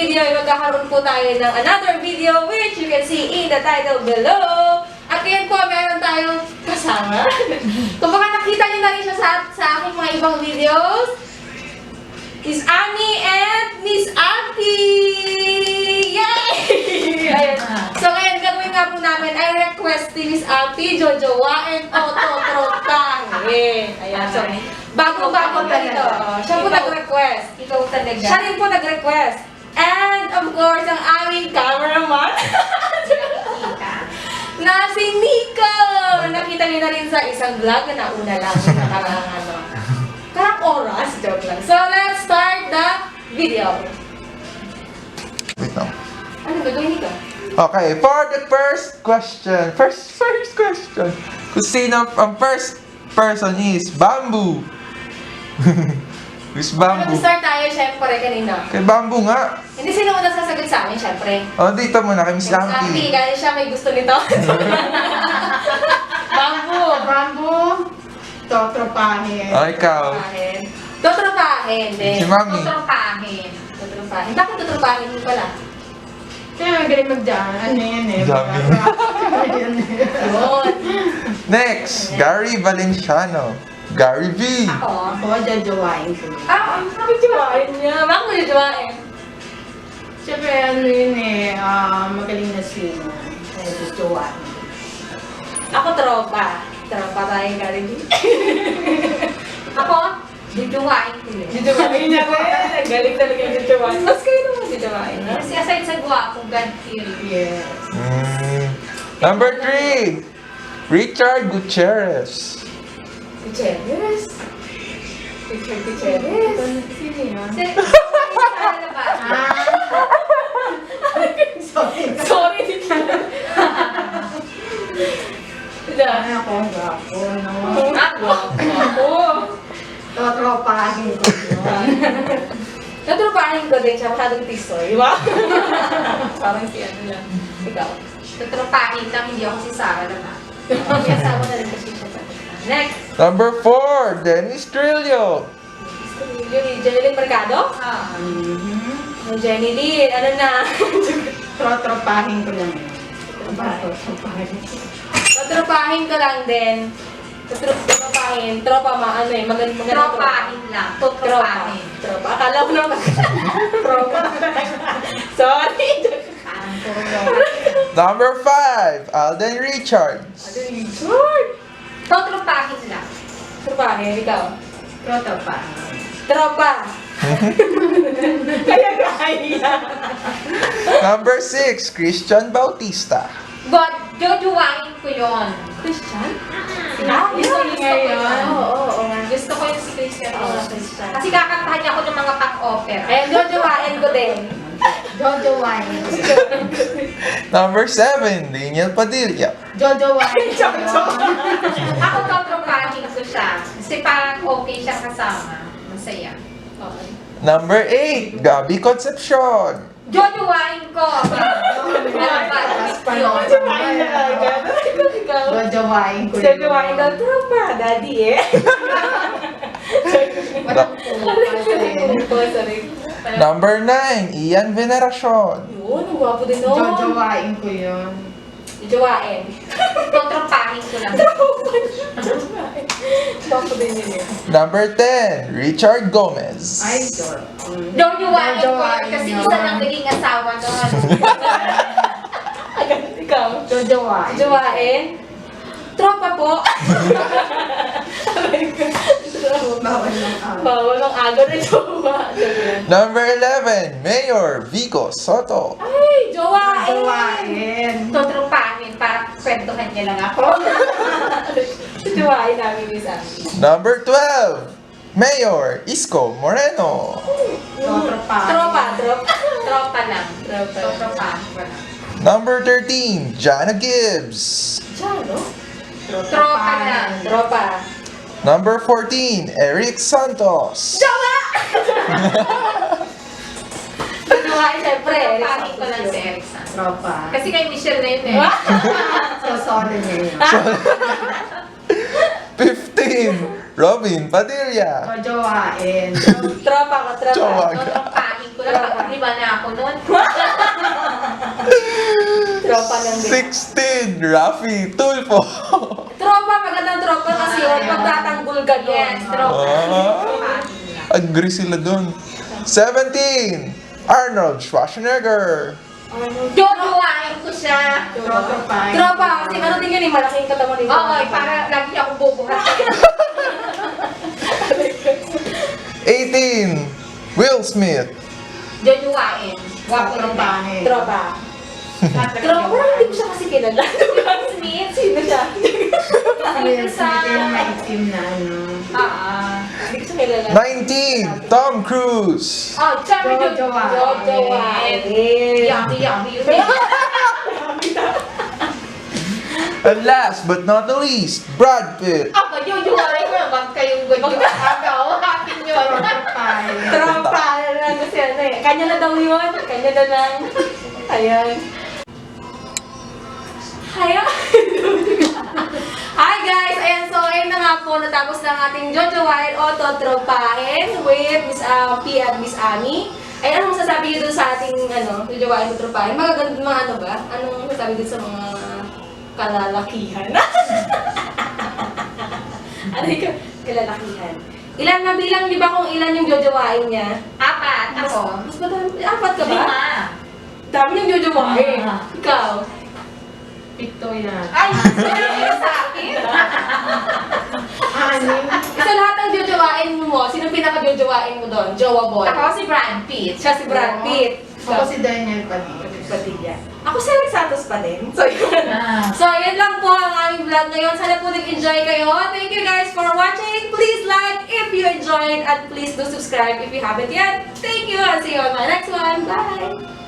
video ay magkakaroon po tayo ng another video which you can see in the title below. At ngayon po, meron tayong kasama. Kung baka nakita niyo na rin siya sa aking mga ibang videos, Miss Annie and Miss Ati! Yay! Ayan. So ngayon, gagawin nga po namin ay request ni Miss Ati, jojowain o totrotahin. Ayan. So, bago-bago pa ito. Siya po nag-request. Ikaw talaga. Siya rin po nag-request. And of course, ang aming cameraman na si Nico! Nakita niyo na rin sa isang vlog na nauna lang. Karang oras. Joke lang. So, let's start the video. Wait lang. Ano gagawin nito? Okay, for the first question. First question. Kung sino ang first person is Bamboo. Miss Bamboo. Mag-start tayo, syempre, kanina. Kay Bamboo nga. Hindi sino una sasagot sa amin, syempre. O, dito muna kay Miss Ati, Lampi. kaya siya may gusto nito. Bamboo. Totropahin. O, ikaw. Totropahin din. Si Mami. Totropahin. Totropahin. Bakit totropahin mo pala? Kaya magaling mag-daan. Ano yan eh? Dami. Yun. Next, Gary Valenciano. Gary V. Ako? Ako, jajawain ko. Bakit jowain niya? Bakit mo jowain? Siyempre, ano yun eh, magaling na swimmer. Kaya jajawain. Ako tropa. Tropa tayo galing. Ako? Jajawain ko yun. Jowain niya ko eh. Galing talaga yung jowain. Mas kayo naman jowain. Kasi aside sa guwapo, God fearing. Yes. Number 3, Richard Gutierrez. Gutierrez. Richard Gutierrez. Sino yun? Sorry, hindi ka. Ano ako, guwapo, no? Ako. Totropahin ko yun. Natrupahin ko din siya, masyadong tisoy. Wow! Parang si ano lang. Ikaw. Totropahin lang, hindi ako si Sarah naman. May asawa na rin kasi siya sa next. Number 4, Dennis Trillo. Yung Jenny Mercado? Yung Jenny Lynn, ano na? Totropahin ko lang yun. Natrupahin ko lang din. Tropahin. Tropa ano eh, maganda Tropahin lang. Totropahin. Tropa. Akala ko naman. Tropa. Sorry. Parang puro. Number 5, Alden Richards. Richard. Totropahin lang. Tropahin, ikaw. Totropahin. Tropa. Kaya kaya. Number 6, Christian Bautista. God, jojowain ko yun. Christian? Gusto niya yun. Oo. Gusto ko yung si Christian. Christian. Kasi kakantahan niya ako ng mga pang-opera. Ayan, jojowain ko din. Jojowain. Number 7, Daniel Padilla. Jojowain ko yun. Ako totropahin ko siya. Kasi parang okay siya kasama. Masaya. Number 8, Gabby Concepcion. Jojowain ko. Jojowain na agad. Ikaw. Jojowain ko yun. Jojowain daw, tropa. Daddy eh. Walang Sorry. Number 9, Ian Veneracion. Yun, ang gwapo din nun. Jojowain ko yun. Jojowain. Totropahin ko lang. Gwapo din yun eh. Number 10, Richard Gomez. Ay, Jojowain ko Jojowain kasi yun. isa lang naging asawa nun. Agad, ikaw. Jojowain. Jojowain? Tropa po. Bawal lang ako. Bawal ang aga na jowa. Number 11, Mayor Vico Soto. Ay, jowain! Jojowain. Totropahin para kwentuhan niya lang ako. Jowain namin yung isa. Number 12, Mayor Isko Moreno. Totropahin. Tropa. Tropa lang. Tropa. Totropahin ko lang. Number 13, Jana Gibbs. Siya, no? Tropa lang. Tropa. Number 14, Eric Santos. Jowa! Jowain, syempre. Totropahin ko lang si Erickson. Tropa. Kasi kay Michelle na yun eh. So, sorry niya yun. 15, Robin Padilla. Jojowain. Tropa ko, tropa. Jowa. Totropahin ko Wala, di ba na ako nun? Tropa lang din. 16, Rafi Tulfo. Tropa, magandang tropa kasi yun. Pagtatanggol ka doon. Yes, tropa. Ah. Agree sila dun. 17, Arnold Schwarzenegger. Jojowain ko siya. Trotropahin. Tropa, kasi ano din yun eh, malaking katawan din. Oo, para lagi niya akong bubuhat. 18, Will Smith. Jojowain. Wapo yung Trotropahin. Tropa. Tropa, hindi ko siya kasi kilala. Smith. Sino siya? Will Smith yung maitim na ano. Hindi ko siya kilala. 19, Tom Cruise. Oh, sabi Jojowain. Jojowain. Yummy, yummy yun. And last but not the least, Brad Pitt. Ako, jojowain ko naman kayong gojo. Agaw, akin yun. Trotropahin. Tropa, ano kasi ano eh. Kanya na daw yun. Kanya na lang. Ayan. Hiya! Hi guys! Ayan, so ayun na nga po, natapos na ang ating Jojowain o Totropahin with Miss P at Miss Ami. Ay, anong masasabi niyo dun sa ating Jojowain o Totropahin? Magaganda mga ano ba? Anong masasabi dun sa mga kalalakihan? Ano yung kalalakihan? Ilan na bilang, di ba kung ilan yung Jojowain niya? Apat. Ako. Mas madami. Apat ka ba? 5. Dami ng Jojowain. Ikaw? Pito yan. Ay, sino sa akin? Anim. Sa lahat ng jojowain mo, sino pinaka-jojowain mo doon? Jowa boy. Ako si Brad Pitt. Siya si Brad Pitt. Ako si Daniel Padilla. Padilla. Ako si Alex Santos pa din. So, yun. Ah. So, yun lang po ang aming vlog ngayon. Sana po nag-enjoy kayo. Thank you guys for watching. Please like if you enjoyed and please do subscribe if you haven't yet. Thank you and see you on my next one. Bye!